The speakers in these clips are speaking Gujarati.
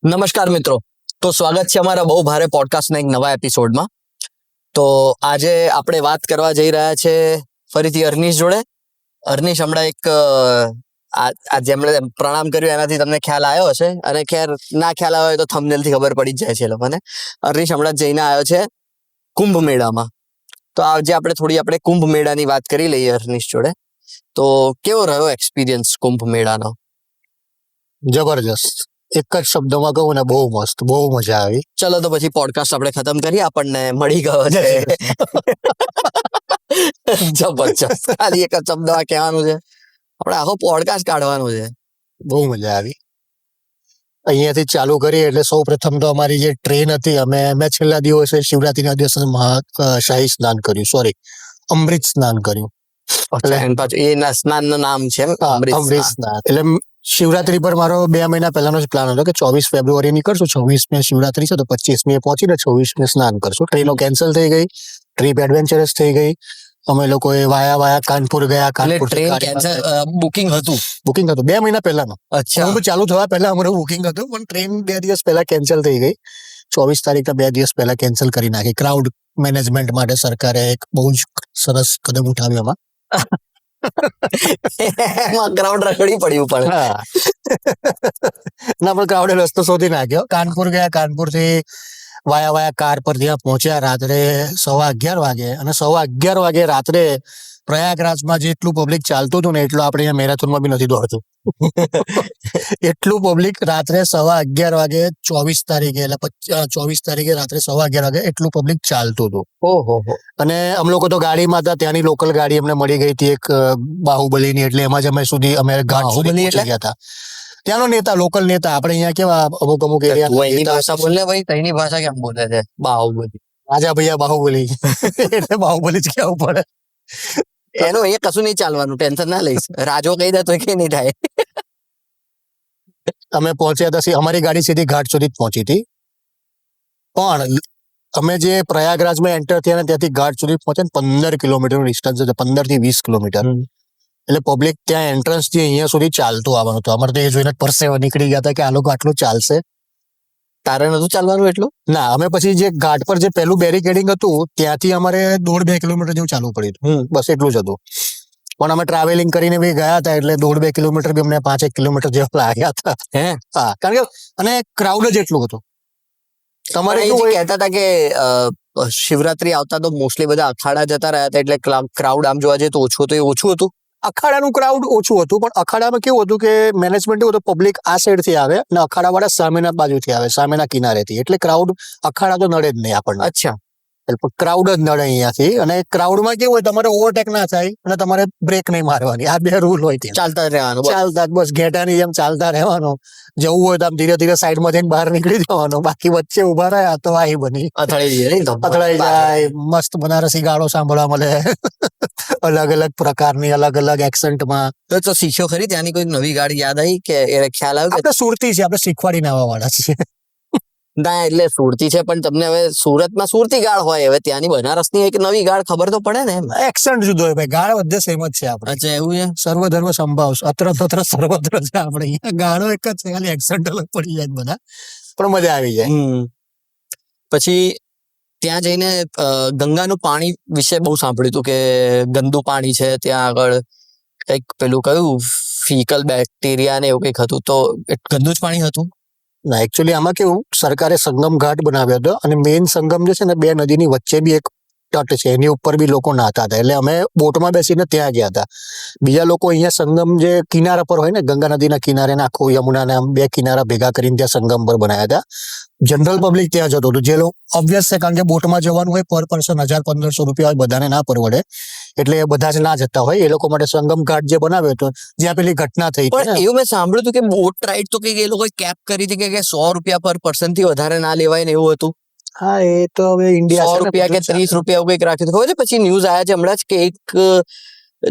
નમસ્કાર મિત્રો, તો સ્વાગત છે અમારા બહુ ભારે પોડકાસ્ટના એક નવા એપિસોડમાં. તો આજે આપણે વાત કરવા જઈ રહ્યા છે ફરીથી અર્નિશ જોડે. અર્નિશ હમણાં એક જેમણે પ્રણામ કર્યું એનાથી તમને ખ્યાલ આવ્યો હશે, અને ખેર ના ખ્યાલ આવ્યો હોય તો થંબનેલથી ખબર પડી જ જાય છે એ લોકોને. અર્નિશ હમણાં જઈને આવ્યો છે કુંભ મેળામાં. તો આજે આપણે કુંભ મેળાની વાત કરી લઈએ અર્નિશ જોડે. તો કેવો રહ્યો એક્સપિરિયન્સ કુંભ મેળાનો? જબરજસ્ત, એક જ શબ્દમાં કહું ને, બહુ મસ્ત, બહુ મજા આવી. ચલો તો પછી પોડકાસ્ટ આપણે ખતમ કરીએ, આપણને મળી ગયો છે. જબરજસ્ત, ખાલી એક જ શબ્દમાં કહેવાનું છે, આપણે આખો પોડકાસ્ટ કાઢવાનું છે. બહુ મજા આવી. અહીંયાથી ચાલુ કરીએ એટલે સૌ પ્રથમ તો અમારી જે ટ્રેન હતી, મેં છેલ્લા દિવસે શિવરાત્રીના દિવસે શાહી સ્નાન કર્યું, અમૃત સ્નાન કર્યું. એના સ્નાનનું નામ છે અમૃત સ્નાન. એટલે શિવરાત્રી પર મારો 2 મહિના પહેલાનો જ પ્લાન હતો કે 24 ફેબ્રુઆરી નીકળશું, 26મી શિવરાત્રી છે તો 25મી પહોંચીને 26મી સ્નાન કરશું. ટ્રેનો કેન્સલ થઈ ગઈ, ટ્રીપ એડવેન્ચરસ થઈ ગઈ. અમે લોકોએ વાયા કાનપુર ગયા. બુકિંગ હતું 2 મહિના પહેલાનો. અચ્છા, ચાલુ થવા પહેલા અમારું બુકિંગ હતું, પણ ટ્રેન 2 દિવસ પહેલા કેન્સલ થઈ ગઈ. 24 તારીખના 2 દિવસ પહેલા કેન્સલ કરી નાખી. ક્રાઉડ મેનેજમેન્ટ માટે સરકારે એક બહુ જ સરસ કદમ ઉઠાવ્યો એમાં. ક્રાઉડ રખડી પડ્યું પણ ના, પણ ક્રાઉડે રસ્તો શોધી નાખ્યો. કાનપુર ગયા, કાનપુરથી વાયા કાર પર ત્યાં પહોંચ્યા રાત્રે 11:15 વાગે. અને 11:15 વાગે રાત્રે પ્રયાગરાજમાં જેટલું પબ્લિક ચાલતું હતું ને એટલું આપણે અહીંયા મેરેથોનમાં બી નથી દોડતું. એટલું પબ્લિક રાત્રે 11:15 વાગે 24 તારીખે એટલે 24 તારીખે રાત્રે 11:15 વાગે એટલું પબ્લિક ચાલતું હતું. ઓહો. અને અમે લોકો તો ગાડીમાં હતા, ત્યાંની લોકલ ગાડી અમને મળી ગઈ હતી એક બાહુબલીની, એટલે એમાં જ અમે ઘાટ સુધી પહોંચી ગયા હતા. ત્યાંનો નેતા, લોકલ નેતા. આપણે અહીંયા કેવા અમુક એરિયા ભાષા બોલે ભાઈ, તઈની ભાષા કેમ બોલે છે? બાહુબલી. રાજા ભૈયા બાહુબલી. એટલે બાહુબલી જ કહેવું પડે. એનું એ કશું નહીં ચાલવાનું, ટેન્શન ના લઈશ. રાજો કહી દે તો કે નહીં થાય. અમે પહોંચ્યા હતા, અમારી ગાડી સીધી ઘાટ સુધી જ પહોંચી હતી. પણ અમે જે પ્રયાગરાજમાં એન્ટર થયા ને ત્યાંથી ઘાટ સુધી પહોંચ્યા 15 કિલોમીટરનું ડિસ્ટન્સ છે, 15 થી 20 કિલોમીટર. એટલે પબ્લિક ત્યાં એન્ટ્રન્સ થી અહીંયા સુધી ચાલતું આવવાનું હતું. અમારે તો એ જોઈને પરસેવા નીકળી ગયા હતા કે આ લોકો આટલું ચાલશે. તારે નતું ચાલવાનું એટલું? ના, અમે પછી જે ઘાટ પર જે પહેલું બેરિકેડિંગ હતું ત્યાંથી અમારે 1.5-2 કિલોમીટર જેવું ચાલવું પડ્યું. બસ એટલું જ હતું. પણ અમે ટ્રાવેલિંગ કરીને બી ગયા હતા, એટલે 1.5-2 કિલોમીટર બી અમને 5-1 કિલોમીટર જેવા લાગ્યા હતા. હા, કારણ કે અને ક્રાઉડ જ એટલું હતું. તમારે કહેતા હતા કે શિવરાત્રી આવતા તો મોસ્ટલી બધા અખાડા જતા રહ્યા હતા, એટલે ક્રાઉડ આમ જોવા જઈએ તો ઓછું હતું. એ ઓછું હતું? અખાડાનું ક્રાઉડ ઓછું હતું, પણ અખાડામાં કેવું હતું કે મેનેજમેન્ટ એવું હતું, પબ્લિક આ સાઈડ થી આવે અને અખાડા વાળા સામેના બાજુથી આવે, સામેના કિનારેથી. એટલે ક્રાઉડ અખાડા તો નડે જ નહીં આપણને. અચ્છા, ક્રાઉડ જ નડે અહીંયાથી. અને ક્રાઉડમાં કેવું હોય, તમારે ઓવરટેક ના થાય અને તમારે બ્રેક નહીં મારવાની. આ 2 રૂલ હોય. ચાલતા રહેવાનું, બસ ઘેટાની જેમ ચાલતા રહેવાનું. જવું હોય તો આમ ધીરે ધીરે સાઈડમાં જઈને બહાર નીકળી જવાનું. બાકી વચ્ચે ઉભા રહ્યા તો આહી બની અથડાઈ જાય. મસ્ત બનારસી ગાળો સાંભળવા મળે, અલગ અલગ પ્રકારની, અલગ અલગ એક્સેન્ટમાં. તો શીખ્યો ખરી ત્યાંની કોઈ નવી ગાડી યાદ આવી કે એ ખ્યાલ આવ્યો? આપણે સુરતી છે, આપણે શીખવાડીને આવવા વાળા છીએ. ના, એટલે સુરતી છે, પણ તમને હવે સુરતમાં સુરતી ગાળ હોય, હવે ત્યાંની બનારસની એક નવી ગાળ ખબર તો પડે ને. એક્સેન્ટ જુદો હોય ભાઈ, ગાળ બધે સેમ જ છે આપણે. અચ્છા, એવું છે? સર્વધર્મ સંભાવ, અત્ર તત્ર સર્વત્ર છે આપણે અહીંયા. ગાળો એક જ છે, ખાલી એક્સેન્ટ અલગ પડી જાય બધા, પણ મજા આવી જાય. પછી ત્યાં જઈને ગંગાનું પાણી વિશે બહુ સાંભળ્યું હતું કે ગંદુ પાણી છે ત્યાં આગળ, કંઈક પેલું કયું ફિકલ બેક્ટેરિયા ને એવું કંઈક હતું. તો ગંદુ જ પાણી હતું? ના, એકચ્યુઅલી આમાં કેવું, સરકારે સંગમ ઘાટ બનાવ્યો હતો અને મેઇન સંગમ જે છે ને 2 નદીની વચ્ચે બી એક તટ છે, એની ઉપર બી લોકો નાહતા હતા. એટલે અમે બોટમાં બેસીને ત્યાં ગયા હતા. બીજા લોકો અહીંયા સંગમ જે કિનારા પર હોય ને, ગંગા નદીના કિનારે આખું યમુનાના 2 કિનારા ભેગા કરીને ત્યાં સંગમ પર બનાવ્યા હતા. જનરલ પબ્લિક ત્યાં જતો હતું, જે લોકો ઓબ્વિયસ છે, કારણ કે બોટમાં જવાનું હોય, પર પર્સન 1000-1500 રૂપિયા હોય, બધાને ના પરવડે, એટલે બધા જ ના જતા હોય. એ લોકો માટે સંગમ ઘાટ જે બનાવ્યો હતો, જ્યાં પેલી ઘટના થઈ. પણ એવું મેં સાંભળ્યું હતું કે બોટ રાઈડ તો કઈક એ લોકો કેપ કરી હતી કે 100 રૂપિયા પર પર્સન થી વધારે ના લેવાય ને એવું હતું. હા, એ તો હવે ઇન્ડિયા 100 રૂપિયા કે 30 રૂપિયા એવું કંઈક રાખ્યું હતું. ખબર છે? પછી ન્યૂઝ આવ્યા છે હમણાં જ કે એક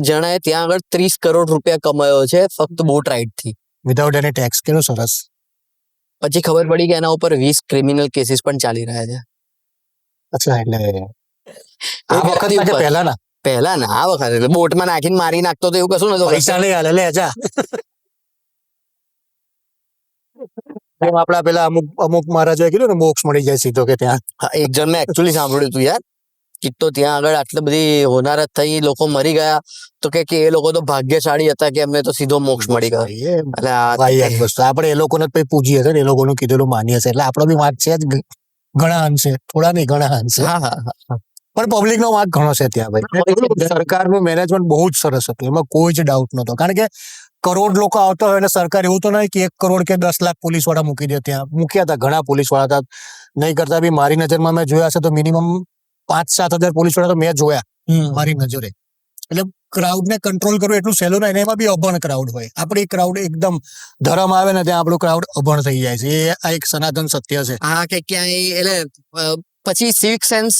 જણાએ ત્યાં આગળ 30 કરોડ રૂપિયા કમાયો છે ફક્ત બોટ રાઈડ થી, વિધાઉટ એની ટેક્સ. કેવો સરસ. પછી ખબર પડી કે એના ઉપર 20 ક્રિમિનલ કેસીસ પણ ચાલી રહ્યા છે. અચ્છા, એટલે આ વખત પહેલા ના આ વખત બોટમાં નાખીને મારી નાખતો તો એવું કશું નતું. પૈસા નહીં હાલે, લે જા. એમ આપડા પેલા અમુક અમુક મહારાજોએ કીધું ને મોક્ષ મળી જાય સીધો કે ત્યાં. હા, એક જણ મેં એકચ્યુઅલી સાંભળ્યું હતું યાર કે તો ત્યાં આગળ આટલી બધી હોનારત થઈ લોકો મરી ગયા તો કે એ લોકો તો ભાગ્યશાળી હતા કે એમને તો સીધો મોક્ષ મળી ગયો. એટલે આ ભાઈ વસ્તુ આપણે એ લોકોને જ પછી પૂજીએ છે ને એ લોકોનું કીધેલું માનીએ છે એટલે આપણો બી વાંક છે જ ઘણા અંશે, થોડા નહીં ઘણા અંશે. હા હા પણ પબ્લિક નો વાંક ઘણો છે ત્યાં ભાઈ. સરકારનું મેનેજમેન્ટ બહુ જ સરસ હતું, એમાં કોઈ જ ડાઉટ નતો. કારણ કે કરોડ લોકો આવતા હોય અને સરકાર એવું તો નહીં કે 1 કરોડ કે 10 લાખ પોલીસ વાળા મૂકી દે. ત્યાં મૂક્યા હતા, ઘણા પોલીસ વાળા હતા. નહીં કરતા બી મારી નજરમાં મેં જોયા છે તો મિનિમમ 5-7 હજાર પોલીસ વાળા તો મેં જોયા મારી નજરે. એટલે ક્રાઉડ ને કંટ્રોલ કરવું એટલું સહેલું નહીં. એમાં બી અભણ ક્રાઉડ હોય. આપણી ક્રાઉડ એકદમ ધરમ આવે ને ત્યાં આપણું ક્રાઉડ અભણ થઈ જાય છે. એ આ એક સનાતન સત્ય છે. હા કે ક્યાંય એટલે પછી સિવિક સેન્સ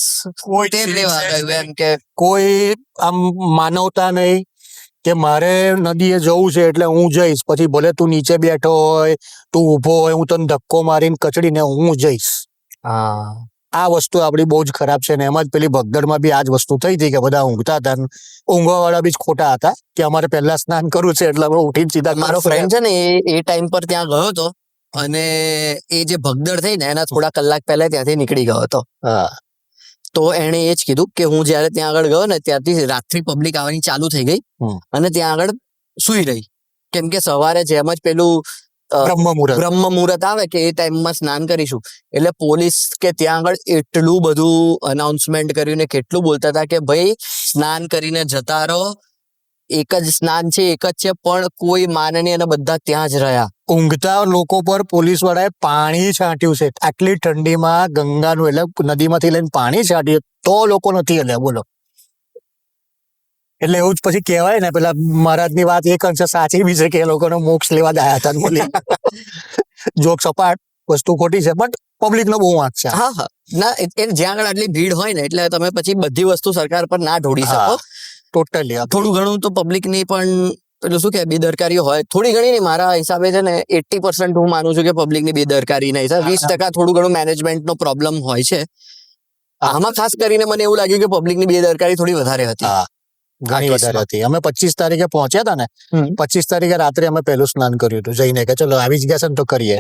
તે લેવા ગયું એમ કે કોઈ આમ માનવતા નહીં કે મારે નદીએ જવું છે એટલે હું જઈશ, પછી ભલે તું નીચે બેઠો હોય, તું ઊભો હોય, હું તને ધક્કો મારીને કચડીને હું જઈશ. હા આ વસ્તુ આપણી બહુ જ ખરાબ છે. ને એમાં જ પેલી ભગદડમાં બી આ જ વસ્તુ થઈ હતી કે બધા ઊંઘતા હતા. ઊંઘવા વાળા બી ખોટા હતા કે અમારે પહેલા સ્નાન કરવું છે એટલે અમે ઉઠીને સીધા. મારો ફ્રેન્ડ છે ને એ ટાઈમ પર ત્યાં ગયો હતો અને એ જે ભગદડ થઈ ને એના થોડા કલાક પહેલા ત્યાંથી નીકળી ગયો હતો. હા, તો એણે એ જ કીધું કે હું જયારે ત્યાં આગળ ગયો ને ત્યારથી રાત્રિ પબ્લિક આવવાની ચાલુ થઈ ગઈ અને ત્યાં આગળ સુઈ રહી. કેમ કે સવારે જેમ જ પેલું બ્રહ્મ મુહૂર્ત આવે કે એ ટાઈમમાં સ્નાન કરીશું એટલે પોલીસ કે ત્યાં આગળ એટલું બધું અનાઉન્સમેન્ટ કર્યું ને કેટલું બોલતા હતા કે ભાઈ સ્નાન કરીને જતા રહો, એક જ સ્નાન છે, એક જ છે, પણ કોઈ માને નહીં અને બધા ત્યાં જ રહ્યા. ઊંઘતા લોકો પર પોલીસ વાળાએ પાણી છાંટ્યું છે. આટલી ઠંડીમાં ગંગાનું એટલે નદીમાંથી લઈને પાણી છાંટ્યું તો લોકો નથી હલ્યા. બોલો. એટલે એવું જ પછી કહેવાય ને પેલા મહારાજની વાત એક અંશે સાચી બી છે કે એ લોકોને મોક્ષ લેવા જ આયા હતા બોલી. જોક સપાટ વસ્તુ ખોટી છે બટ પબ્લિક નો બહુ વાંક છે. હા હા ના જ્યાં આગળ આટલી ભીડ હોય ને એટલે તમે પછી બધી વસ્તુ સરકાર પર ના ઢોળી શકો. ટોટલી થોડું ઘણું તો પબ્લિક ની પણ પેલું શું કે બેદરકારી હોય. થોડી ઘણી નહીં, મારા હિસાબે છે ને 80% હું માનું છું કે પબ્લિક ની બેદરકારી નહીં છે. 20% થોડું ઘણું મેનેજમેન્ટ નો પ્રોબ્લેમ હોય છે. આમાં ખાસ કરીને મને એવું લાગ્યું કે પબ્લિક ની બેદરકારી થોડી વધારે હતી. ઘણી વધારે હતી. અમે 25 તારીખે પહોંચ્યા હતા ને, 25 તારીખે રાત્રે અમે પહેલું સ્નાન કર્યું હતું જઈને કે ચલો આવી જ ગયા છે ને તો કરીએ.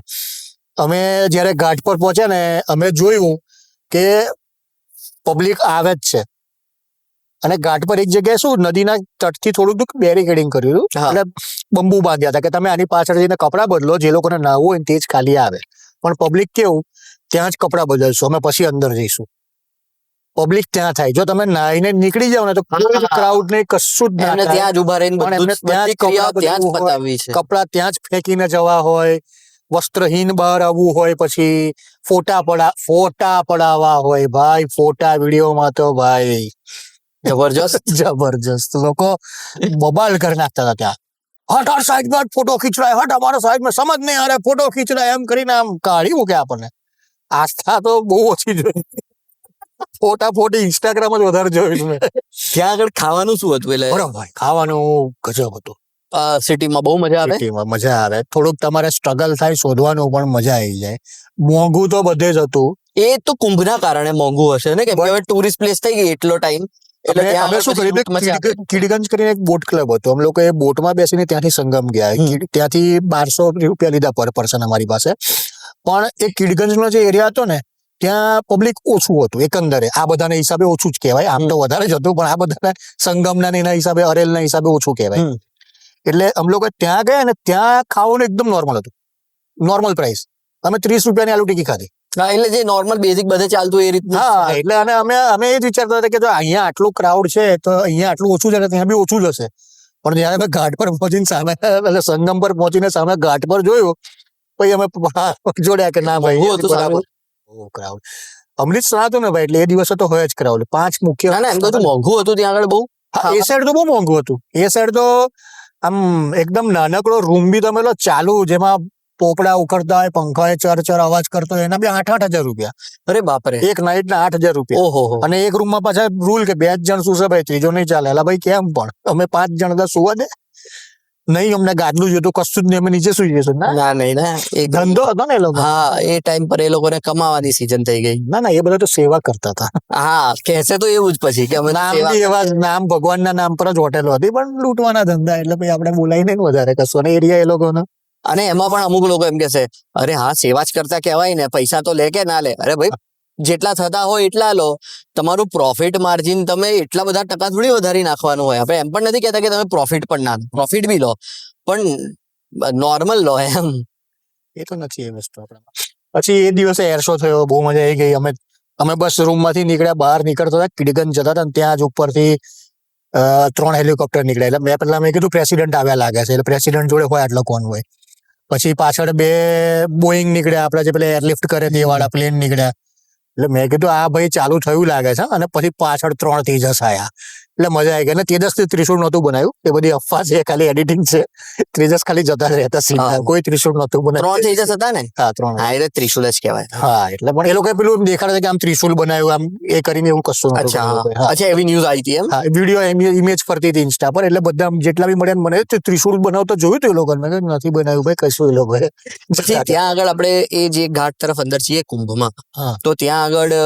અમે જયારે ઘાટ પર પહોંચ્યા ને અમે જોયું કે પબ્લિક આવે જ છે અને ઘાટ પર એક જગ્યાએ શું નદીના તટથી થોડુંક બેરિકેડિંગ કર્યું હતું એટલે બંબુ બાંધ્યા હતા કે તમે આની પાછળ જઈને કપડાં બદલો, જે લોકોને નાહવું હોય તે જ ખાલી આવે. પણ પબ્લિક કેવું ત્યાં જ કપડાં બદલશો, અમે પછી અંદર જઈશું. પબ્લિક ત્યાં થાય. જો તમે નાહીને નીકળી જાવ ને તો કોઈ જ ક્રાઉડ નહીં, કશું જ ના થાય. ત્યાં જ ઉભા રહીને કપડા ત્યાં જ ફેંકીને જવા હોય, વસ્ત્રહીન બહાર આવવું હોય, પછી ફોટા પડાવવા હોય. ભાઈ ફોટા વિડીયોમાં તો ભાઈ જબરજસ્ત લોકો બબાલ કરી નાખતા હતા ત્યાં. હટ સાઈડ માં ફોટો ખીંચ रहा है, हट हमारा साइड में, समझ नहीं आ रहा फोटो खींच रहा है, એમ કરીને આમ કાઢી મૂકે આપણને. આસ્થા તો બહુ ઓછી જોઈ. ફોટી ઇન્સ્ટાગ્રામ જ વધારે જોયું મેં. ત્યાં આગળ ખાવાનું શું હતું? એટલે બરાબર ભાઈ ખાવાનું ગજબ હતું. સિટીમાં બહુ મજા આવે. સિટીમાં મજા આવે. થોડુંક તમારે સ્ટ્રગલ થાય શોધવાનું પણ મજા આવી જાય. મોંઘું તો બધે જ હતું. એ તો કુંભના કારણે મોંઘું હશે ને, કે હવે ટુરિસ્ટ પ્લેસ થઈ ગઈ એટલો ટાઈમ. એટલે અમે શું કર્યું, કીડીગંજ કરીને એક બોટ ક્લબ હતો. અમે લોકો એ બોટમાં બેસીને ત્યાંથી સંગમ ગયા. ત્યાંથી 1200 રૂપિયા લીધા પર પર્સન અમારી પાસે. પણ એ કીડગંજનો જે એરિયા હતો ને ત્યાં પબ્લિક ઓછું હતું એકંદરે. આ બધાના હિસાબે ઓછું જ કહેવાય, આમ તો વધારે જ હતું પણ આ બધાના સંગમના એના હિસાબે, અરેલના હિસાબે ઓછું કહેવાય. એટલે અમે લોકો ત્યાં ગયા ને ત્યાં ખાવાનું એકદમ નોર્મલ હતું, નોર્મલ પ્રાઇસ. અમે 30 રૂપિયાની આલુ ટિક્કી ખાધી. હા, એટલે જે નોર્મલ બેઝિક બધે ચાલતું એ રીતનું. હા, એટલે અને અમે એ જ વિચારતા હતા કે જો અહીંયા આટલું ક્રાઉડ છે તો અહીંયા આટલું ઓછું છે ત્યાં બી ઓછું જ હશે. પણ જયારે અમે ઘાટ પર પહોંચીને સામે એટલે સંગમ પર પહોંચીને સામે ઘાટ પર જોયું પછી અમે જોડ્યા કે ના ભાઈ ક્રાઉડ. અમૃત સ્નાન હતું ને ભાઈ એટલે એ દિવસે તો હોય જ ક્રાઉડ. 5 મુખ્ય. એમ તો મોંઘું હતું ત્યાં આગળ બહુ. એ સાઈડ તો બહુ મોંઘું હતું. એ સાઈડ તો આમ એકદમ નાનકડો રૂમ બી તમે લો ચાલુ, જેમાં પોપડા ઉખડતા હોય, પંખા ચર અવાજ કરતો હોય, એના બી 8,000 રૂપિયા. અરે બાપરે, એક નાઇટ ના 8,000 રૂપિયા. ઓહો. અને એક રૂમમાં પાછા રૂલ કે 2 જણ શું છે ભાઈ, ત્રીજો નહીં ચાલે. એટલે ભાઈ કેમ પણ અમે 5 જણ હતા, સુવા દે નહીં, અમને ગાદલું જોયું કશું જ નહીં, અમે નીચે સુઈ જઈશું. ના નહીં ના, એ ધંધો હતો ને એ લોકો. હા, એ ટાઈમ પર એ લોકોને કમાવાની સીઝન થઈ ગઈ. ના એ બધા તો સેવા કરતા હતા. હા, કહેશે તો એવું જ પછી કે નામ ભગવાનના નામ પર જ હોટેલો હતી પણ લૂંટવાના ધંધા. એટલે પછી આપણે બોલાય નહીં વધારે કશું. અને એરિયા એ લોકોનો અને એમાં પણ અમુક લોકો એમ કહેશે અરે હા સેવા જ કરતા કહેવાય ને, પૈસા તો લે કે ના લે. અરે ભાઈ જેટલા થતા હોય એટલા લો. તમારું પ્રોફિટ માર્જિન તમે એટલા બધા ટકા થોડી વધારી નાખવાનું હોય. આપણે એમ પણ નથી કહેતા કે તમે પ્રોફિટ પણ ના લો, પ્રોફિટ બી લો, પણ નોર્મલ લો એમ. એ તો નથી એ વસ્તુ આપણામાં. પછી એ દિવસે એર શો થયો, બહુ મજા આવી ગઈ. અમે બસ રૂમ માંથી નીકળ્યા, બહાર નીકળતા હતા, કિડગંજ જતા હતા, ત્યાં જ ઉપરથી 3 હેલિકોપ્ટર નીકળ્યા. એટલે મેં કીધું પ્રેસિડેન્ટ આવ્યા લાગે છે, એટલે પ્રેસિડેન્ટ જોડે હોય આટલો કોન હોય. પછી પાછળ 2 બોઈંગ નીકળ્યા, આપડે જે પેલા એરલિફ્ટ કરે તે વાળા પ્લેન નીકળ્યા. એટલે મેં કીધું આ ભાઈ ચાલુ થયું લાગે છે. અને પછી પાછળ 3 તેજસ આયા. એટલે મજા આવી ગઈ. અને તેજસથી ત્રિશુળ નહોતું બનાવ્યું, એ બધી અફવા છે, ખાલી એડિટિંગ છે. તેજસ ખાલી જતા રહેતા સીધા, કોઈ ત્રિશુળ નહોતું બનાવ્યું. 3 તેજસ હતા ને? હા 3. હા એટલે ત્રિશુલ જ કહેવાય. હા એટલે પણ એ લોકો પેલું દેખાડે છે કે આમ ત્રિશુલ બનાવ્યું, આમ એ કરીને એવું કશું નહોતું. અચ્છા અચ્છા, એવી ન્યૂઝ આવી હતી એમ? હા, વિડીયો ઇમેજ ફરતી હતી ઇન્સ્ટા પર. એટલે બધા જેટલા બી મળ્યા મને ત્રિશુલ બનાવતા જોયું હતું એ લોકો. મેં કીધું નથી બનાવ્યું ભાઈ, કશું એ લોકોએ. પછી ત્યાં આગળ આપણે એ જે ઘાટ તરફ અંદર છીએ કુંભમાં, હા. તો ત્યાં આગળ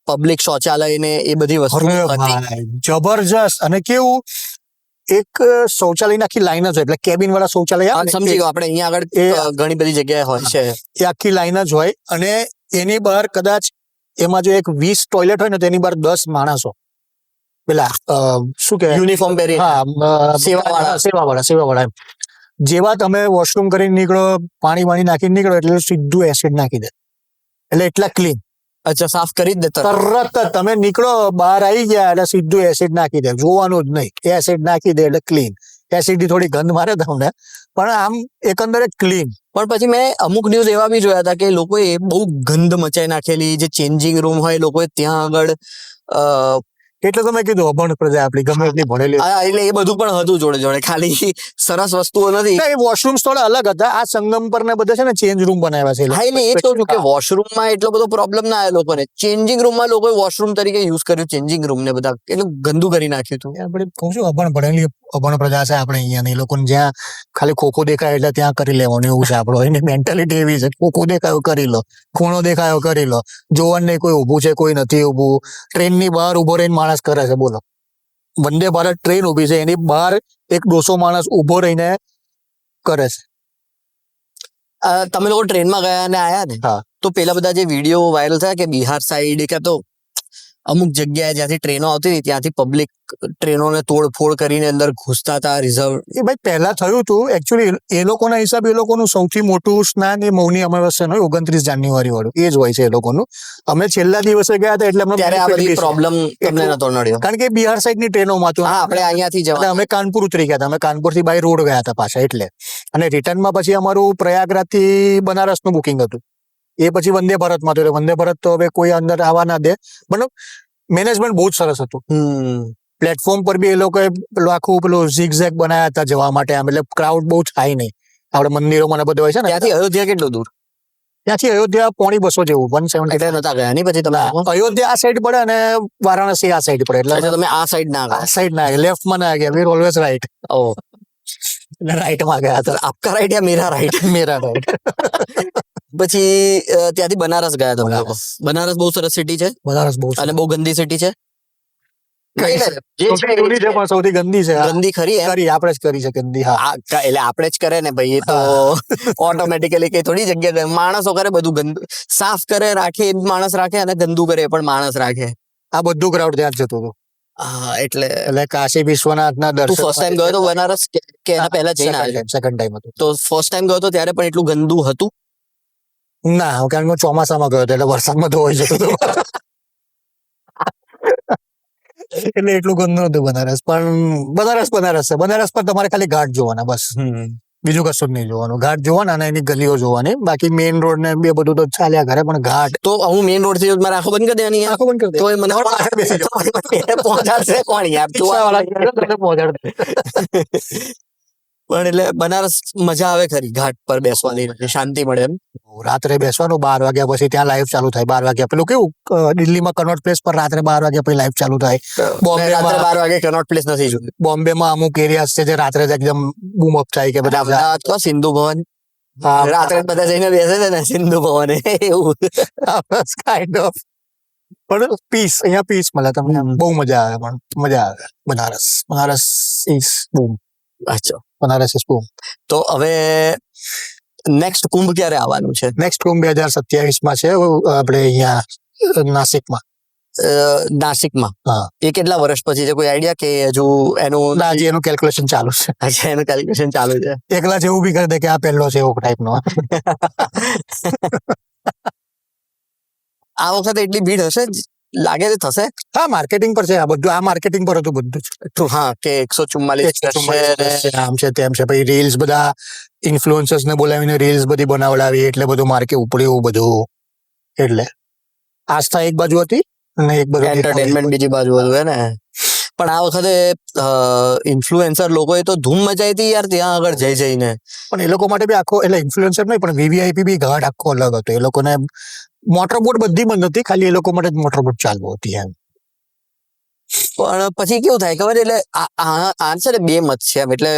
પબ્લિક શૌચાલય ને એ બધી વસ્તુ અરે હતી. ભાઈ જબરજસ્ત. અને કેવું, એક શૌચાલયની આખી લાઈન જ હોય, એટલે કેબિન વાળા શૌચાલય આવે ને, સમજી ગયો. આપણે અહીંયા આગળ ઘણી બધી જગ્યાએ હોય છે. એ આખી લાઈન જ હોય. અને એની બહાર કદાચ એમાં જો એક 20 ટોયલેટ હોય ને, તેની બહાર 10 માણસો પેલા શું કે યુનિફોર્મ પહેરી. હા, સેવાવાળા એમ. જેવા તમે વોશરૂમ કરીને નીકળો, પાણી નાખીને નીકળો, એટલે સીધું એસિડ નાખી દે. એટલે એટલા ક્લીન. અચ્છા, સાફ કરી જ દે તરત. તરત જ તમે નીકળો, બહાર આવી ગયા એટલે સીધું એસિડ નાખી દે. જોવાનું જ નહીં, એસિડ નાખી દે એટલે ક્લીન. એસિડ થી થોડી ગંધ મારે તમને, પણ આમ એકંદરે ક્લીન. પણ પછી મેં અમુક ન્યૂઝ એવા બી જોયા હતા કે લોકોએ બહુ ગંધ મચાઈ નાખેલી. જે ચેન્જિંગ રૂમ હોય, લોકોએ ત્યાં આગળ એટલે તો મેં કીધું અભણ પ્રજા આપણી, ગમે એટલી ભણેલી. એટલે એ બધું પણ હતું જોડે જોડે, ખાલી સરસ વસ્તુઓ નથી. એ વોશરૂમ્સ થોડા અલગ હતા. આ સંગમ પર ને બધા છે ને ચેન્જ રૂમ બનાવ્યા છે. હા એટલે એ જ કહું છું કે વોશરૂમમાં એટલો બધો પ્રોબ્લેમ ના આવ્યો લોકોને. ચેન્જિંગ રૂમમાં લોકોએ વોશરૂમ તરીકે યુઝ કર્યું, ચેન્જિંગ રૂમ ને બધા એટલું ગંદુ કરી નાખ્યું હતું. આપણે કહું છું અભણ ભણેલી અભણ પ્રજા છે આપણે અહીંયા. એ લોકોને જ્યાં ખાલી ખોખો દેખાય એટલે ત્યાં કરી લેવાનું એવું છે આપણો. એની મેન્ટાલિટી એવી છે, ખોખો દેખાયો કરી લો, ખૂણો દેખાયો કરી લો, જોવાનું નહીં કોઈ ઊભું છે કોઈ નથી ઊભું. ટ્રેનની બહાર ઊભો રહીને માણસ કરે છે, બોલો. વંદે ભારત ટ્રેન ઊભી છે, એની બહાર એક 200 માણસ ઊભો રહીને કરે છે. તમે લોકો ટ્રેનમાં ગયા ને આયા ને, હા. તો પેલા બધા જે વિડીયો વાયરલ થયા કે બિહાર સાઈડ કે તો અમુક જગ્યાએ જ્યાંથી ટ્રેનો આવતી હતી ત્યાંથી પબ્લિક ટ્રેનોને તોડફોડ કરીને અંદર ઘૂસતા હતા રિઝર્વ. એ ભાઈ પહેલા થયું હતું એકચ્યુઅલી. એ લોકોના હિસાબે એ લોકોનું સૌથી મોટું સ્નાન એ મૌની અમાવસ્યાનું 29 જાન્યુઆરી વાળું એ જ હોય છે એ લોકોનું. અમે છેલ્લા દિવસે ગયા હતા એટલે ત્યારે આ બધી પ્રોબ્લેમ તમને નતો નડ્યો? કારણ કે બિહાર સાઈડની ટ્રેનોમાં હતું. હા, આપણે અહીંયાથી જવા. અમે કાનપુર ઉતરી ગયા હતા. અમે કાનપુરથી બાય રોડ ગયા હતા પાછા એટલે. અને રિટર્નમાં પછી અમારું પ્રયાગરાજથી બનારસનું બુકિંગ હતું. એ પછી વંદે ભારતમાં હતું. વંદે ભારત તો હવે કોઈ અંદર આવવા ના દે. પણ મેનેજમેન્ટ બહુ જ સરસ હતું. પ્લેટફોર્મ પર બી એ લોકોએ પેલું આખું પેલું ઝિગઝેગ બનાવ્યા હતા જવા માટે. આમ એટલે ક્રાઉડ બહુ થાય નહીં. આપણે મંદિરોમાં ને બધું હોય છે ને. ત્યાંથી અયોધ્યા કેટલું દૂર? ત્યાંથી અયોધ્યા 250 જેવું, 170. એટલે નતા ગયા નહીં પછી તમે? અયોધ્યા આ સાઈડ પડે અને વારાણસી આ સાઈડ પડે. એટલે તમે આ સાઈડ ના ગયા? આ સાઈડ ના ગયા, લેફ્ટમાં ના ગયા. વીર ઓલવેઝ રાઈટ. ઓહ, રાઈટમાં ગયા હતા. આપકા રાઈટ યા મેરા રાઈટ? મેરા રાઈટ. પછી ત્યાંથી બનારસ ગયા તમે લોકો. બનારસ બહુ સરસ સિટી છે બનારસ બહુ અને બહુ ગંદી સિટી છે. પણ સૌથી ગંદી છે. ગંદી ખરી એમ? કરી આપણે જ કરી છે ગંદી. હા એટલે આપણે જ કરે ને ભાઈ, એ તો ઓટોમેટિકલી કઈ થોડી જગ્યા માણસો કરે બધું ગંદુ. સાફ કરે રાખે એ માણસ રાખે, અને ગંદુ કરે એ પણ માણસ રાખે. આ બધું ક્રાઉડ ત્યાં જ જતું હતું. હા એટલે કાશી વિશ્વનાથ ના દર્શન. ફર્સ્ટ ટાઈમ ગયો તો બનારસ કે એના પહેલા જઈને આવ્યો? સેકન્ડ ટાઈમ હતું. તો ફર્સ્ટ ટાઈમ ગયો તો ત્યારે પણ એટલું ગંદુ હતું? ના, કારણ કે ચોમાસામાં ગયો હતો એટલે વરસાદમાં તો હોય જતું હતું. એટલે એટલું ગંદુ નતું બનારસ. પણ બનારસ છે. બનારસ પર તમારે ખાલી ઘાટ જોવાના બસ, બીજું કશું જ નહીં જોવાનું. ઘાટ જોવાના અને એની ગલીઓ જોવાની. બાકી મેઇન રોડ ને બે બધું તો ચાલ્યા ઘરે, પણ ઘાટ તો હું મેઇન રોડ થી મારે આંખો બંધ કરી દેવાની? આંખો બંધ કરી દે. તો એ મને પહોંચાડશે કોણ યાર? પહોંચાડે. પણ એટલે બનારસ મજા આવે ખરી ઘાટ પર બેસવાની, શાંતિ મળે એમ? રાત્રે બેસવાનું 12 વાગ્યા પછી. ત્યાં લાઈવ ચાલુ થાય 12 વાગ્યા. પેલું કેવું દિલ્હીમાં કનોટ પ્લેસ પર રાત્રે 12 વાગ્યા પછી લાઈવ ચાલુ થાય. બોમ્બે રાત્રે 12 વાગે કનોટ પ્લેસ નથી જોયું. બોમ્બેમાં અમુક એરિયા છે જે રાત્રે એકદમ બૂમ અપ થાય કે બધા અમદાવાદ તો સિંધુ ભવન રાત્રે બધા જઈને બેસે છે ને સિંધુ ભવન એવું કાઇન્ડ ઓફ. પણ પીસ અહીંયા પીસ મળે તમને. બહુ મજા આવે. પણ મજા આવે. બનારસ ઇઝ બૂમ. અચ્છા, બનારસ ઇઝ બૂમ. તો હવે નેક્સ્ટ કુંભ ક્યારે આવવાનું છે? નેક્સ્ટ કુંભ 2027 છે આપણે અહીંયા નાસિકમાં. નાસિકમાં? હા. એ કેટલા વર્ષ પછી છે, કોઈ આઈડિયા કે હજુ એનું? ના, હજી એનું કેલ્ક્યુલેશન ચાલુ છે. અચ્છા, એનું કેલ્ક્યુલેશન ચાલુ છે. એકલા જેવું બી કરી દે કે આ પહેલો છે એવો ટાઈપનો. આ વખતે એટલી ભીડ હશે જ? લાગે છે થશે? હા, માર્કેટિંગ પર છે આ બધું. આ માર્કેટિંગ પર હતું બધું જ. હા, કે 144 આમ છે તેમ છે. પછી રીલ્સ બધા ઇન્ફ્લુએન્સર્સ ને બોલાવીને રીલ્સ બધી બનાવડાવી એટલે બધું માર્કેટ ઉપડ્યું બધું. એટલે આસ્થા એક બાજુ હતી અને એક બાજુ એન્ટરટેનમેન્ટ બીજી બાજુ હતું હે ને. પણ આ વખતે ઇન્ફ્લુએન્સર લોકોએ તો ધૂમ મચાઈ હતી યાર ત્યાં આગળ જઈને. પણ એ લોકો માટે બી આખો, એટલે ઇન્ફ્લુએન્સર નહીં પણ વીવીઆઈપી બી ઘાટ આખો અલગ હતો. એ લોકોને મોટરબોટ બધી બંધ હતી, ખાલી એ લોકો માટે જ મોટરબોટ ચાલુ હતી એમ. પણ પછી કેવું થાય ખબર, એટલે આ છે ને બે મત છે એમ. એટલે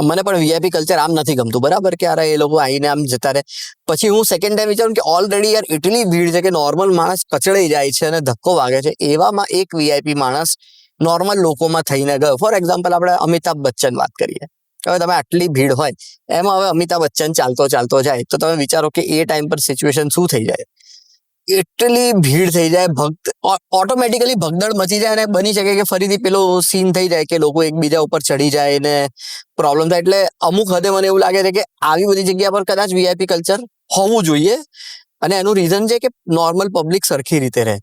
મને પણ વીઆઈપી કલ્ચર આમ નથી ગમતું, બરાબર, કે યાર એ લોકો આવીને આમ જતા રહે. પછી હું સેકન્ડ ટાઈમ વિચારું કે ઓલરેડી યાર એટલી ભીડ છે કે નોર્મલ માણસ કચડાઈ જાય છે અને ધક્કો વાગે છે. એવામાં એક વીઆઈપી માણસ નોર્મલ લોકોમાં થઈને ગયો. ફોર એક્ઝામ્પલ આપણે અમિતાભ બચ્ચન વાત કરીએ. હવે તમે આટલી ભીડ હોય એમાં હવે અમિતાભ બચ્ચન ચાલતો જાય તો તમે વિચારો કે એ ટાઈમ પર સિચ્યુએશન શું થઈ જાય. એટલી ભીડ થઈ જાય, ઓટોમેટિકલી ભગદડ મચી જાય અને બની શકે કે ફરીથી પેલો સીન થઈ જાય કે લોકો એકબીજા ઉપર ચડી જાય ને પ્રોબ્લેમ થાય. એટલે અમુક હદે મને એવું લાગે છે કે આવી બધી જગ્યા પર કદાચ વીઆઈપી કલ્ચર હોવું જોઈએ. અને એનું રીઝન છે કે નોર્મલ પબ્લિક સરખી રીતે રહે.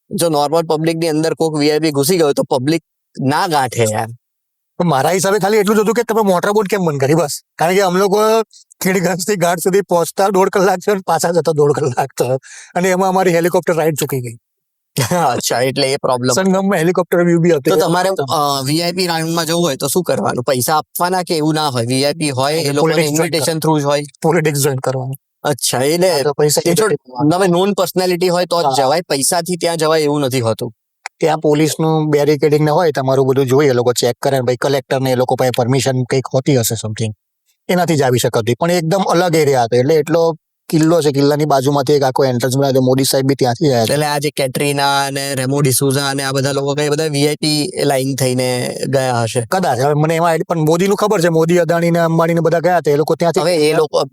જો નોર્મલ પબ્લિક ની અંદર કોઈક વીઆઈપી ઘૂસી ગયો તો પબ્લિક ના ગાંઠે યાર. મારા હિસાબે ખાલી એટલું જ હતું કે તમે મોટરબોટ કેમ બંધ કરી, બસ. કારણ કે અમ લોકો ખીડગંજથી ઘાટ સુધી પહોંચતા 1.5 કલાક છે, પાછા જતા 1.5 કલાક તો. અને એમાં અમારી હેલિકોપ્ટર રાઈડ ચૂકી ગઈ. અચ્છા, એટલે એ પ્રોબ્લેમ. સંગમમાં હેલિકોપ્ટર વ્યૂ બી તો હતી. તમારે વીઆઈપી રાઉન્ડમાં જવું હોય તો શું કરવાનું? પૈસા આપવાના કે એવું ના હોય? વીઆઈપી હોય એ લોકોને ઇન્વિટેશન થ્રુ જ હોય? પોલિટિક્સ જોઈન કરવાનું. અચ્છા, એટલે પૈસા તમે નોન પર્સનાલિટી હોય તો જ જવાય, પૈસાથી ત્યાં જવાય એવું નથી હોતું. ત્યાં પોલીસનું બેરિકેડિંગ ને હોય, તમારું બધું જોઈએ, એ લોકો ચેક કરે. ભાઈ કલેક્ટર ને એ લોકો પાસે પરમિશન કંઈક હોતી હશે સમથિંગ, એનાથી જ આવી શકાતી. પણ એકદમ અલગ એરિયા હતો. એટલે એટલો કિલ્લો છે, કિલ્લાની બાજુમાંથી એક આખો એન્ટ્રન્સ બનાવ્યો. મોદી સાહેબ બી ત્યાંથી આવ્યા. એટલે આ જે કેટરીના અને રેમો ડિસુઝા અને આ બધા લોકો કઈ બધા વીઆઈપી લાઈન થઈને ગયા હશે કદાચ. હવે મને એમાં પણ મોદીનું ખબર છે, મોદી અદાણી ને અંબાણી ને બધા ગયા હતા. એ લોકો ત્યાંથી. હવે એ લોકો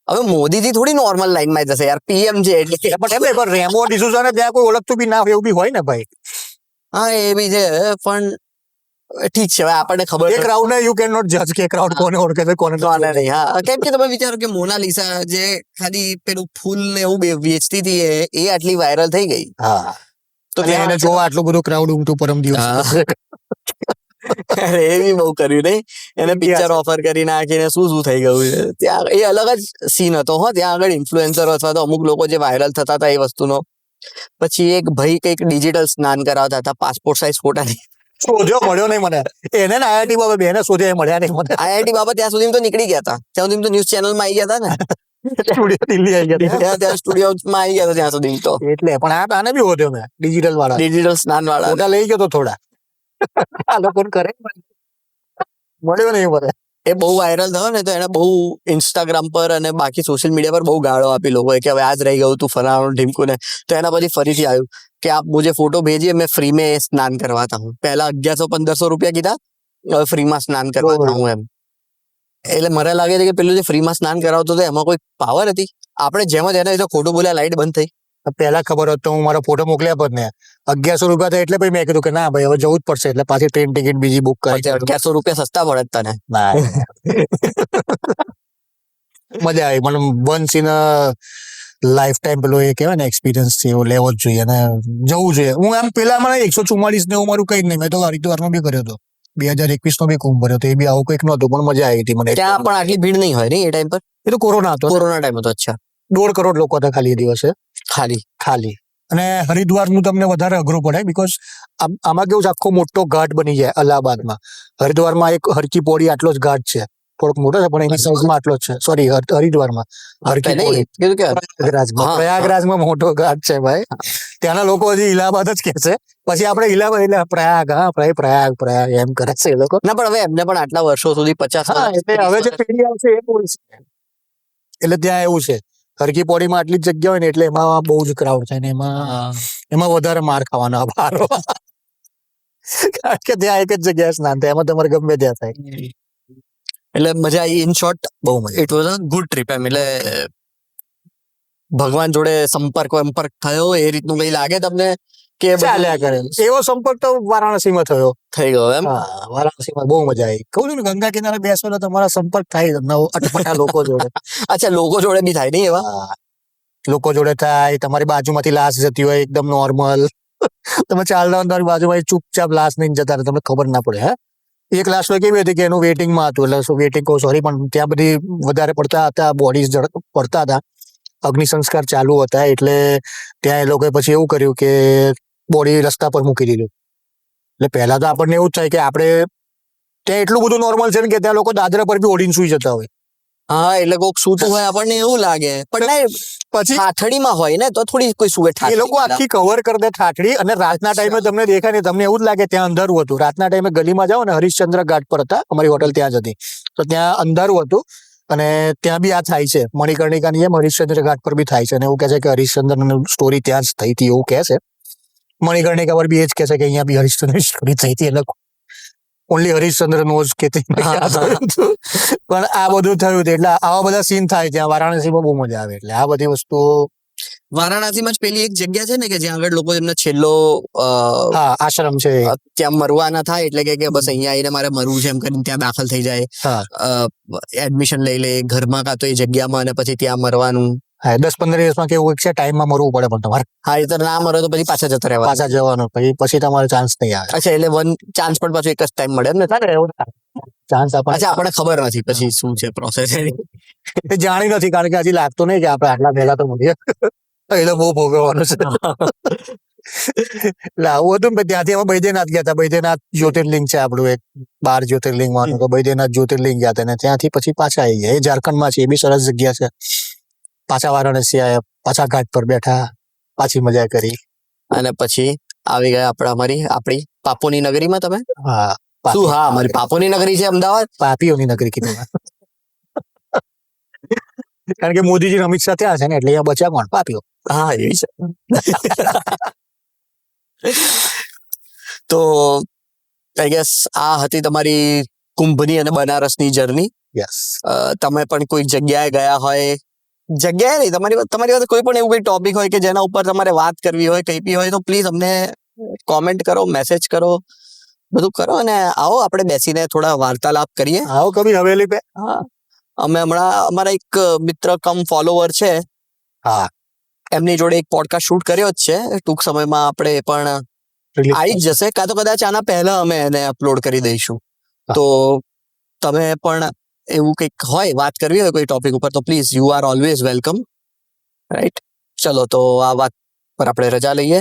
હવે મોદીજી થોડી નોર્મલ લાઈનમાં જશે યાર, પીએમ છે એટલે. પણ રેમો ડિસુઝા ને ત્યાં કોઈ ઓળખતું બી ના હોય એવું બી હોય ને ભાઈ. હા, એ બી છે, પણ ઠીક છે, હવે આપણને ખબર એ ક્રાઉડ ને યુ કેન નોટ જજ કે ક્રાઉડ કોને ઓળખે છે કોને નહીં. હા, કેમ કે તમે વિચારો કે મોનાલિસા જે ખાલી પેલું ફૂલ ને એવું વેચતી હતી એ આટલી વાયરલ થઈ ગઈ. હા, તો તો એને જોવા આટલું બધું ક્રાઉડ ઉમટું પરમ દિવસ. અરે એ બી બહુ કર્યું નહીં, એને પિક્ચર ઓફર કરી નાખીને શું થઈ ગયું છે ત્યાં. એ અલગ જ સીન હતો હો ત્યાં આગળ. ઇન્ફ્લુએન્સર અથવા તો અમુક લોકો જે વાયરલ થતા હતા એ વસ્તુનો. પછી એક ભાઈ કંઈક ડિજિટલ સ્નાન કરાવતા હતા પાસપોર્ટ સાઇઝ ફોટાની. શોધ્યો, મળ્યો નહીં મને. એને ને આઈઆઈટી બાબા બેને શોધ્યા, મળ્યા નહીં મને. આઈઆઈટી બાબા ત્યાં સુધી તો નીકળી ગયા હતા, ત્યાં સુધી તો ન્યૂઝ ચેનલમાં આવી ગયા હતા ને. સ્ટુડિયો દિલ્હી આવી ગયા ત્યાં સ્ટુડિયોમાં આવી ગયા હતા ત્યાં સુધી તો. એટલે પણ આને બી હોદ્યો મેં, ડિજિટલ વાળા, ડિજિટલ સ્નાન વાળા ફોટા લઈ ગયો તો થોડા. આ લોકો કરે, મળ્યો નહીં મને. એ બહુ વાયરલ થયો ને તો એને બહુ ઇન્સ્ટાગ્રામ પર અને બાકી સોશિયલ મીડિયા પર બહુ ગાળો આપી લોકોએ કે હવે આજ રહી ગયું તું ફલાણું ઢીમકું ને. તો એના પછી ફરીથી આવ્યું કે આપ મુझे फोटो भेजिए मैं फ्री में स्नान करवाता हूँ. પહેલા 1100-1500 રૂપિયા કીધા, હવે ફ્રીમાં સ્નાન કરવાતા હું એમ. એટલે મને લાગે છે કે પેલું જે ફ્રીમાં સ્નાન કરાવતો હતો એમાં કોઈ પાવર હતી. આપણે જેમ જ એને ખોટું બોલ્યા લાઈટ બંધ થઈ. પહેલા ખબર હોત તો હું મારો ફોટો મોકલ્યા પર ને 1100 રૂપિયા થાય એટલે પછી મેં કીધું કે ના ભાઈ હવે જવું જ પડશે. એટલે પાછી ટ્રેન ટિકિટ બીજી બુક કરી. 1100 રૂપિયા સસ્તા પડે તને. મજા આવી. મને વન્સ ઇન લાઈફ ટાઈમ પેલો એ કહેવાય ને એક્સપિરિયન્સ છે, એવો લેવો જ જોઈએ અને જવું જોઈએ. હું આમ પેલા મને 144 ને એવું મારું કઈ જ નહીં. મેં તો હરિદ્વારમાં બી કર્યો હતો, 2021 નો બી કુંભ ભર્યો હતો. એ બી આવું કંઈક નહોતું પણ મજા આવી હતી મને. ત્યાં પણ આટલી ભીડ નહીં હોય ને એ ટાઈમ પર? એ તો કોરોના હતો, કોરોના ટાઈમ હતો. અચ્છા, 1.5 કરોડ લોકો હતા ખાલી એ દિવસે. ખાલી. અને હરિદ્વારનું તમને વધારે અઘરું પડે બીકોઝ આમાં કેવું છે, આખો મોટો ઘાટ બની જાય અલ્હાબાદમાં. હરિદ્વારમાં એક હરકી પોડી આટલો જ ઘાટ છે, થોડોક મોટો છે પણ એની સાઈઝમાં આટલો જ છે. સોરી, હરિદ્વારમાં હરકી પોડી. પ્રયાગરાજમાં મોટો ઘાટ છે ભાઈ. ત્યાંના લોકો હજી ઇલાહાબાદ જ કે છે. પછી આપણે ઇલાહાબાદ એટલે પ્રયાગ, હા ભાઈ પ્રયાગ એમ કરે છે એ લોકો. ના પણ હવે એમને પણ આટલા વર્ષો સુધી 50 હવે જે પેઢી આવશે એ બોલશે. એટલે ત્યાં એવું છે, હરકી પોડીમાં આટલી જ જગ્યા હોય ને એટલે એમાં બહુ જ ક્રાઉડ થાય ને એમાં વધારે માર ખાવાનો ભારો. કારણ કે ત્યાં એક જ જગ્યાએ સ્નાન થાય, એમાં તમારે ગમે ત્યાં થાય. એટલે મજા આવી ઇન શોર્ટ બહુ મજા it was a good trip એમ એટલે ભગવાન જોડે સંપર્ક થયો એ રીતનું કઈ લાગે તમને કે બધું ચાલ્યા કરે એવો સંપર્ક તો વારાણસીમાં થયો. થઈ ગયો એમ હા, વારાણસીમાં બહુ મજા આવી. કહું છું ને, ગંગા કિનારે બેસો એટલે તમારા સંપર્ક થાય તમને અટપટા લોકો જોડે. અચ્છા લોકો જોડે બી થાય નહીં એવા હા, લોકો જોડે થાય. તમારી બાજુમાંથી લાશ જતી હોય એકદમ નોર્મલ, તમે ચાલતા તમારી બાજુમાં ચૂપચાપ લાશ નહીં જતા રહે, તમને ખબર ના પડે. હે, એક લાશ તો કેવી હતી કે એનું વેટિંગમાં હતું, એટલે શું વેટિંગ કહું સોરી, પણ ત્યાં બધી વધારે પડતા હતા બોડીઝ પડતા હતા, અગ્નિ સંસ્કાર ચાલુ હતા, એટલે ત્યાં એ લોકોએ પછી એવું કર્યું કે બોડી રસ્તા પર મૂકી દીધું. એટલે પહેલા તો આપણને એવું જ થાય કે આપણે ત્યાં એટલું બધું નોર્મલ છે ને કે ત્યાં લોકો દાદરા પર બી ઓડીને સુઈ જતા હોય. હા એટલે કોક સૂતું હોય આપણને એવું લાગે પણ નહીં પછી ઠાઠડીમાં હોય ને તો થોડી કોઈ સુવે એ લોકો આખી કવર કરી દે ઠાઠડી, અને રાતના ટાઈમે તમને દેખાય ને, તમને એવું જ લાગે ત્યાં અંધારું હતું. રાતના ટાઈમે ગલીમાં જાઓ ને, હરિશ્ચંદ્ર ઘાટ પર હતા, અમારી હોટલ ત્યાં જ હતી, તો ત્યાં અંધારું હતું, અને ત્યાં બી આ થાય છે મણિકર્ણિકાની જેમ હરિશ્ચંદ્ર ઘાટ પર બી થાય છે. અને એવું કહે છે કે હરિશ્ચંદ્ર સ્ટોરી ત્યાં જ થઈ હતી એવું કહે છે. મણિકર્ણિકા પર બી એ જ કહે છે કે અહીંયા બી હરિશ્ચંદ્ર સ્ટોરી થઈ હતી. એટલે ઓનલી હરિશ્ચંદ્ર નોઝ કે પણ આ બધું થયું હતું. એટલે આવા બધા સીન થાય ત્યાં વારાણસીમાં, બહુ મજા આવે. એટલે આ બધી વસ્તુઓ. વારાણસીમાં જ પેલી એક જગ્યા છે ને કે જ્યાં આગળ લોકો એમનો છેલ્લો હા, આશ્રમ છે. ત્યાં મરવાના થાય એટલે કે બસ અહીંયા આવીને મારે મરવું છે એમ કરીને ત્યાં દાખલ થઈ જાય, હા, એડમિશન લઈ લે ઘરમાં કાં તો એ જગ્યામાં, અને પછી ત્યાં મરવાનું. હા, 10-15 દિવસમાં કેવું છે, ટાઈમમાં મરવું પડે, પણ તમારે હા એ તો ના મરો તો પછી પાછા જતા રહેવા. પાછા જવાનું, પછી તમારે ચાન્સ નહીં આવે. અચ્છા એટલે વન ચાન્સ પણ પાછું એક જ ટાઈમ મળે એમ ને? ચાન્સ આપણને અચ્છા આપણને ખબર નથી પછી શું છે પ્રોસેસ એની. એ જાણી નથી, કારણ કે હજી લાગતું નહીં કે આપણે આટલા પહેલા તો મળીએ, એટલે બહુ ભોગવવાનું છે. એટલે આવું હતું ને. ત્યાંથી અમે બૈદ્યનાથ ગયા હતા. બૈદ્યનાથ જ્યોતિર્લિંગ છે આપણું એક 12 જ્યોતિર્લિંગમાં, તો બૈદ્યનાથ જ્યોતિર્લિંગ ગયા હતા, ને ત્યાંથી પછી પાછા આવી ગયા. એ ઝારખંડમાં છે, એ બી સરસ જગ્યા છે. પાછા વારાણસી આવ્યા, પાછા ઘાટ પર બેઠા, પાછી મજા કરી, અને પછી આવી ગયા આપણી પાપોની નગરીમાં. તમે હા. શું? હા, અમારી પાપોની નગરી છે અમદાવાદ. પાપીઓની નગરી કીધું. કારણ કે મોદીજી અમિત શાહ ત્યાં છે ને, એટલે અહીંયા બચ્યા કોણ? પાપીઓ. હા એવી છે. તો આઈ ગેસ આ હતી તમારી કુંભની અને બનારસની જર્ની. યસ. તમે પણ કોઈ જગ્યાએ ગયા હોય, જગ્યાએ નહીં, તમારી પાસે કોઈ પણ એવું કોઈ ટોપિક હોય કે જેના ઉપર તમારે વાત કરવી હોય, કંઈ બી હોય, તો પ્લીઝ અમને કોમેન્ટ કરો, મેસેજ કરો, બધું કરો, અને આવો આપણે બેસીને થોડા વાર્તાલાપ કરીએ. આવો કભી હવેલી પે. હા, અમે હમણાં અમારા એક મિત્ર કમ ફોલોવર છે, હા, એમની જોડે એક પોડકાસ્ટ શૂટ કર્યો જ છે. ટૂંક સમયમાં આપણે એ પણ આવી જ જશે, કાં તો કદાચ આના પહેલા અમે એને અપલોડ કરી દઈશું. તો તમે પણ એવું કંઈક હોય, વાત કરવી હોય કોઈ ટોપિક ઉપર, તો please you are always welcome, right? ચલો તો આ વાત પર આપણે રજા લઈએ.